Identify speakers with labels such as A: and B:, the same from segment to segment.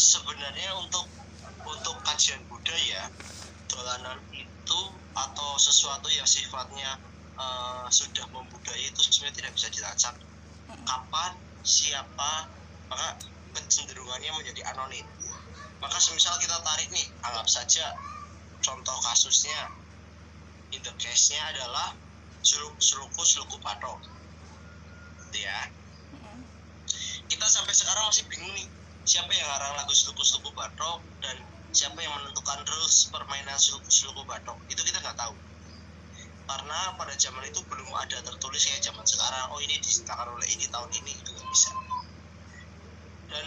A: sebenarnya untuk kajian budaya, dolanan itu atau sesuatu yang sifatnya sudah membudaya itu sebenarnya tidak bisa dilacak kapan, siapa, maka kecenderungannya menjadi anonim. Maka semisal kita tarik nih, anggap saja contoh kasusnya, in the case-nya adalah Sluku Bathok, ya. Kita sampai sekarang masih bingung nih, siapa yang ngarang lagu Sluku Bathok dan siapa yang menentukan rules permainan Sluku Bathok, itu kita nggak tahu. Karena pada zaman itu belum ada tertulis kayak zaman sekarang, oh ini diciptakan oleh ini tahun ini, itu nggak bisa. Dan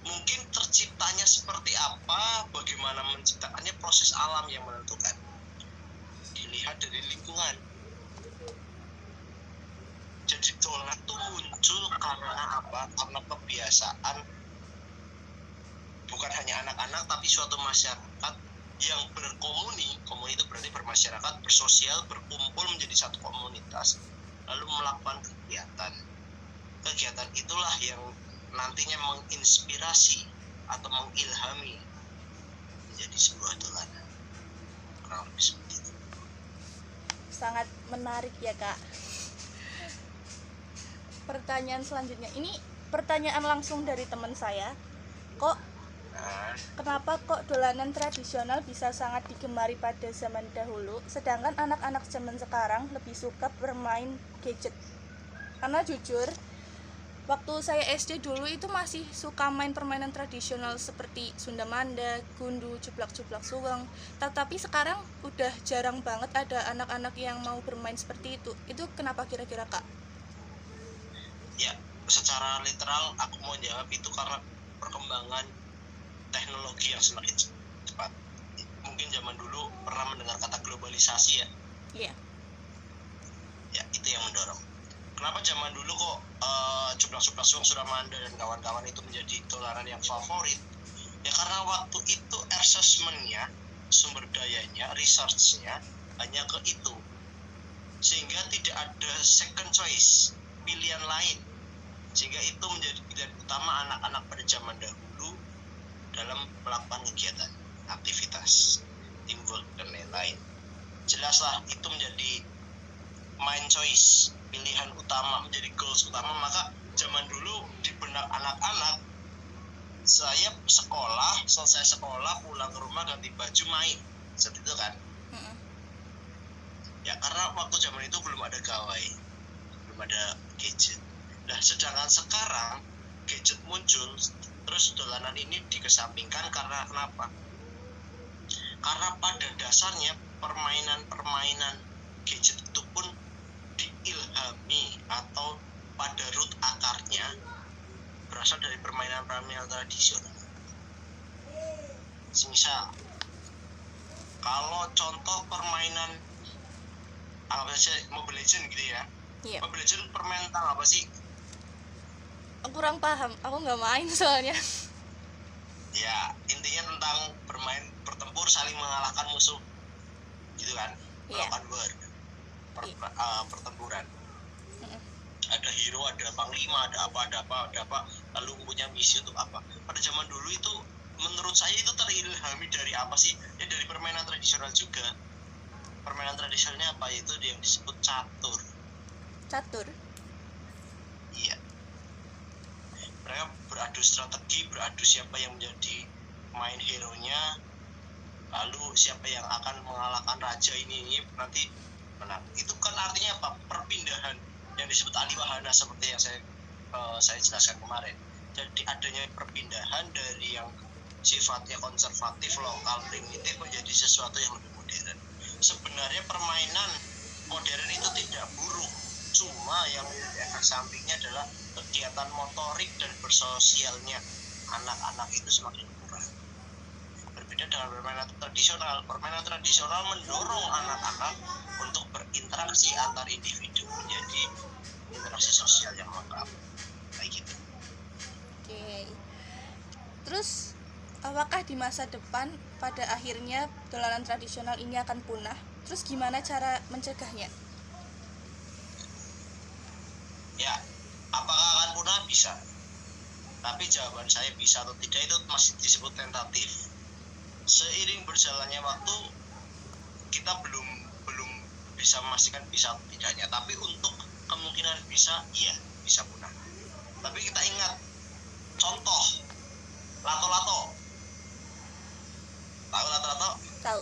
A: mungkin terciptanya seperti apa, bagaimana menciptakannya, proses alam yang menentukan. Dilihat dari lingkungan. Jadi dolanan itu muncul karena apa? Karena kebiasaan bukan hanya anak-anak tapi suatu masyarakat yang komuni itu berarti bermasyarakat, bersosial, berkumpul menjadi satu komunitas, lalu melakukan kegiatan itulah yang nantinya menginspirasi atau mengilhami menjadi sebuah dolanan. Kurang lebih seperti itu.
B: Sangat menarik ya Kak. Pertanyaan selanjutnya, ini pertanyaan langsung dari teman saya. Kenapa kok dolanan tradisional bisa sangat digemari pada zaman dahulu, sedangkan anak-anak zaman sekarang lebih suka bermain gadget? Karena jujur, waktu saya SD dulu itu masih suka main permainan tradisional seperti Sunda Manda, gundu, cuplak-cuplak suweng. Tetapi sekarang udah jarang banget ada anak-anak yang mau bermain seperti itu. Itu kenapa kira-kira Kak?
A: Ya, secara literal aku mau jawab itu karena perkembangan teknologi yang semakin cepat. Mungkin zaman dulu pernah mendengar kata globalisasi ya?
B: Iya.
A: Ya, itu yang mendorong. Kenapa zaman dulu kok cuplak-cuplak suweng, Sunda Manda dan kawan-kawan itu menjadi dolanan yang favorit? Ya karena waktu itu assessment-nya, sumber dayanya, research-nya hanya ke itu. Sehingga tidak ada second choice, pilihan lain. Sehingga itu menjadi pilihan utama anak-anak pada zaman dahulu dalam melakukan kegiatan, aktivitas, teamwork, dan lain-lain. Jelaslah itu menjadi main choice, pilihan utama, menjadi goals utama. Maka zaman dulu di benak anak-anak, saya selesai sekolah, pulang ke rumah, ganti baju, main. Seperti itu kan? Ya karena waktu zaman itu belum ada gawai, belum ada gadget. Nah sedangkan sekarang gadget muncul, terus dolanan ini dikesampingkan karena kenapa? Karena pada dasarnya permainan gadget itu pun diilhami atau pada root akarnya berasal dari permainan tradisional. Misal, kalau contoh permainan apa saja, Mobile Legends gitu ya.
B: Iya.
A: Mobile Legends permainan tentang apa sih?
B: Aku kurang paham, aku nggak main soalnya.
A: Ya, intinya tentang bertempur, saling mengalahkan musuh, gitu kan? Melakukan pertempuran. Ada hero, ada panglima, ada apa, lalu punya misi untuk apa. Pada zaman dulu itu, menurut saya itu terilhami dari apa sih? Ya dari permainan tradisional juga. Permainan tradisionalnya apa? Itu yang disebut catur.
B: Catur?
A: Iya. Mereka beradu strategi, beradu siapa yang menjadi main hero-nya, lalu siapa yang akan mengalahkan raja ini nanti menang. Itu kan artinya apa? Perpindahan yang disebut aliwahana seperti yang saya jelaskan kemarin. Jadi adanya perpindahan dari yang sifatnya konservatif, lokal, primitif menjadi sesuatu yang lebih modern. Sebenarnya permainan modern itu tidak buruk, cuma yang efek sampingnya adalah kegiatan motorik dan bersosialnya anak-anak itu semakin kurang. Berbeda dengan permainan tradisional. Permainan tradisional mendorong anak-anak untuk berinteraksi antar individu menjadi interaksi sosial yang lengkap. Kayak gitu.
B: Oke. Terus apakah di masa depan pada akhirnya dolanan tradisional ini akan punah? Terus gimana cara mencegahnya?
A: Ya, apakah akan punah? Bisa. tapi jawaban saya bisa atau tidak itu masih disebut tentatif. Seiring berjalannya waktu kita belum bisa memastikan bisa atau tidaknya, tapi untuk kemungkinan bisa, iya bisa punah. Tapi kita ingat contoh lato-lato. Tahu lato-lato?
B: Tahu.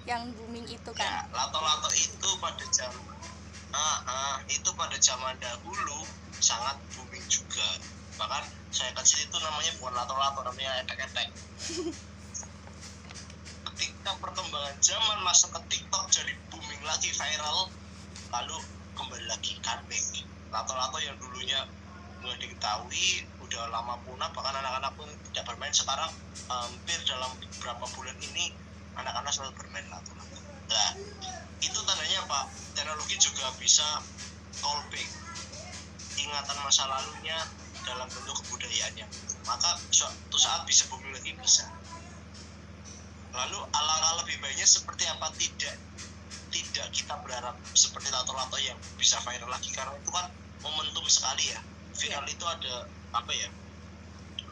B: Yang booming itu kan.
A: Ya, lato-lato itu pada zaman dahulu sangat booming juga. Bahkan saya kecil itu namanya bukan lato-lato, namanya etek-etek. Ketika perkembangan zaman masuk ke TikTok jadi booming lagi, viral, lalu kembali lagi comeback. Lato-lato yang dulunya nggak diketahui udah lama punah, bahkan anak-anak pun tidak bermain. Sekarang hampir dalam beberapa bulan ini anak-anak selalu bermain lato-lato. Nah, itu tandanya apa? Teknologi juga bisa callback ingatan masa lalunya dalam bentuk kebudayaannya. Maka suatu saat bisa booming lagi, bisa. Lalu alangkah lebih baiknya seperti apa? Tidak kita berharap seperti lato-lato yang bisa viral lagi, karena itu kan momentum sekali ya. Viral itu ada apa ya,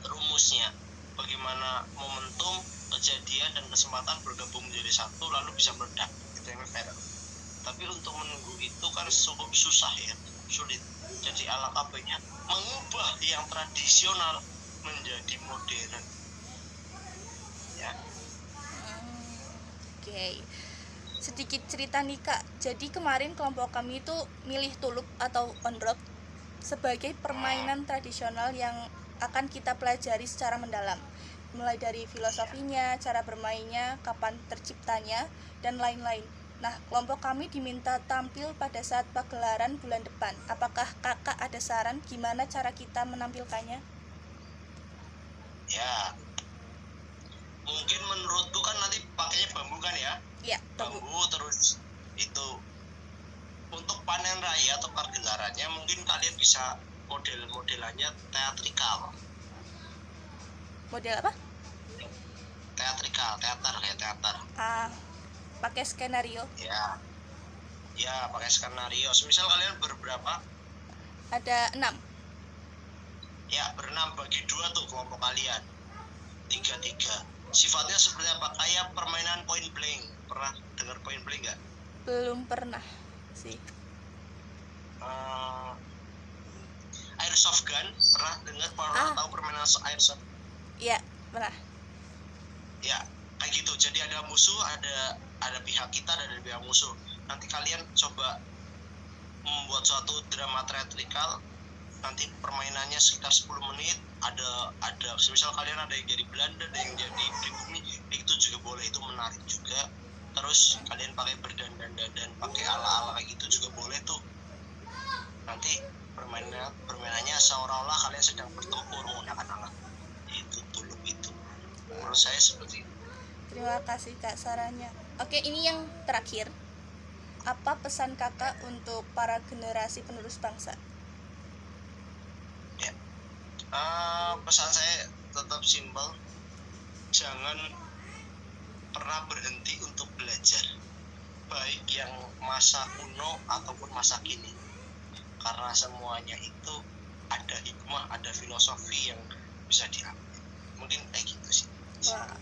A: rumusnya, bagaimana momentum, kejadian dan kesempatan bergabung menjadi satu lalu bisa meledak, itu yang viral. Tapi untuk menunggu itu kan cukup susah ya, sulit. Jadi alangkah baiknya mengubah yang tradisional menjadi modern ya.
B: Oke. Sedikit cerita nih Kak. Jadi kemarin kelompok kami itu milih tulup atau on-drop sebagai permainan tradisional yang akan kita pelajari secara mendalam. Mulai dari filosofinya, cara bermainnya, kapan terciptanya, dan lain-lain. Nah, kelompok kami diminta tampil pada saat pagelaran bulan depan. Apakah Kakak ada saran gimana cara kita menampilkannya?
A: Ya, mungkin menurutku kan nanti pakainya bambu kan ya?
B: Iya,
A: bambu. Terus itu untuk panen raya atau pagelarannya mungkin kalian bisa modelannya teatrikal.
B: Model apa?
A: Teatrikal, teater kayak teater.
B: Pakai skenario.
A: Ya pakai skenario. Misal kalian berberapa?
B: Ada 6.
A: Ya, berenam, bagi 2 tuh kelompok kalian. 3-3. Sifatnya seperti apa? Kayak permainan point blank. Pernah dengar point blank nggak?
B: Belum pernah sih.
A: Airsoft gun, pernah dengar? Pernah tahu permainan airsoft?
B: Iya, pernah.
A: Ya, kayak gitu. Jadi ada musuh, ada pihak kita dan ada pihak musuh. Nanti kalian coba membuat suatu drama teatrikal. Nanti permainannya sekitar 10 menit. Ada misal kalian ada yang jadi Belanda, ada yang jadi pribumi, itu juga boleh, itu menarik juga. Terus kalian pakai berdandan pakai ala-ala kayak gitu juga boleh tuh. Nanti permainannya seolah-olah kalian sedang bertempur menggunakan alat. Itu tulup itu. Menurut saya seperti itu.
B: Terima kasih Kak sarannya. Oke, ini yang terakhir. Apa pesan Kakak untuk para generasi penerus bangsa?
A: Ya. Pesan saya tetap simpel. Jangan pernah berhenti untuk belajar, baik yang masa kuno ataupun masa kini, karena semuanya itu ada hikmah, ada filosofi yang bisa diambil. Mungkin kayak gitu sih.
B: Wah,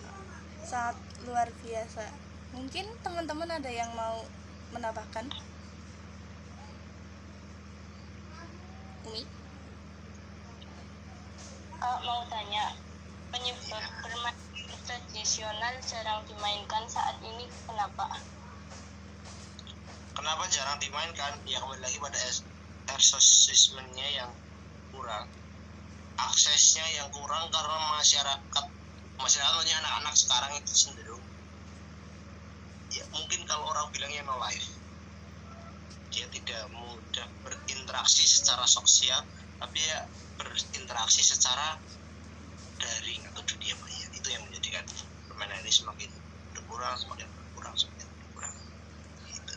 B: sangat luar biasa. Mungkin teman-teman ada yang mau menambahkan? Umi?
C: Mau tanya, penyebab permainan tradisional jarang dimainkan saat ini kenapa?
A: Kenapa jarang dimainkan? Ya kembali lagi pada ekosistemnya yang kurang, aksesnya yang kurang, karena masyarakat anak-anak sekarang itu cenderung ya, mungkin kalau orang bilangnya no life, dia tidak mudah berinteraksi secara sosial, tapi ya berinteraksi secara daring atau dunia maya. Itu yang menjadikan permainan ini semakin berkurang gitu.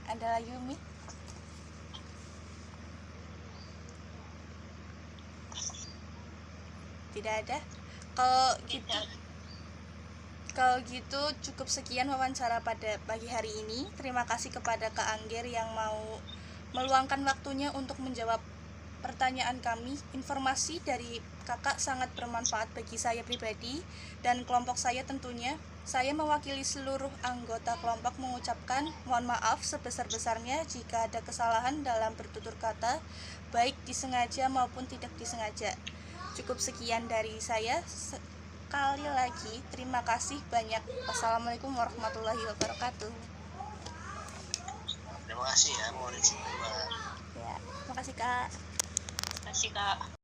B: Ada lagi Umi? Tidak ada. Kalau gitu cukup sekian wawancara pada pagi hari ini. Terima kasih kepada Kak Angger yang mau meluangkan waktunya untuk menjawab pertanyaan kami. Informasi dari kakak sangat bermanfaat bagi saya pribadi dan kelompok saya tentunya. Saya mewakili seluruh anggota kelompok mengucapkan mohon maaf sebesar-besarnya jika ada kesalahan dalam bertutur kata, baik disengaja maupun tidak disengaja. Cukup sekian dari saya. Sekali lagi, terima kasih banyak. Wassalamualaikum warahmatullahi wabarakatuh.
A: Terima kasih ya, mohon izin keluar.
B: Ya, terima kasih Kak.
C: Terima kasih, Kak.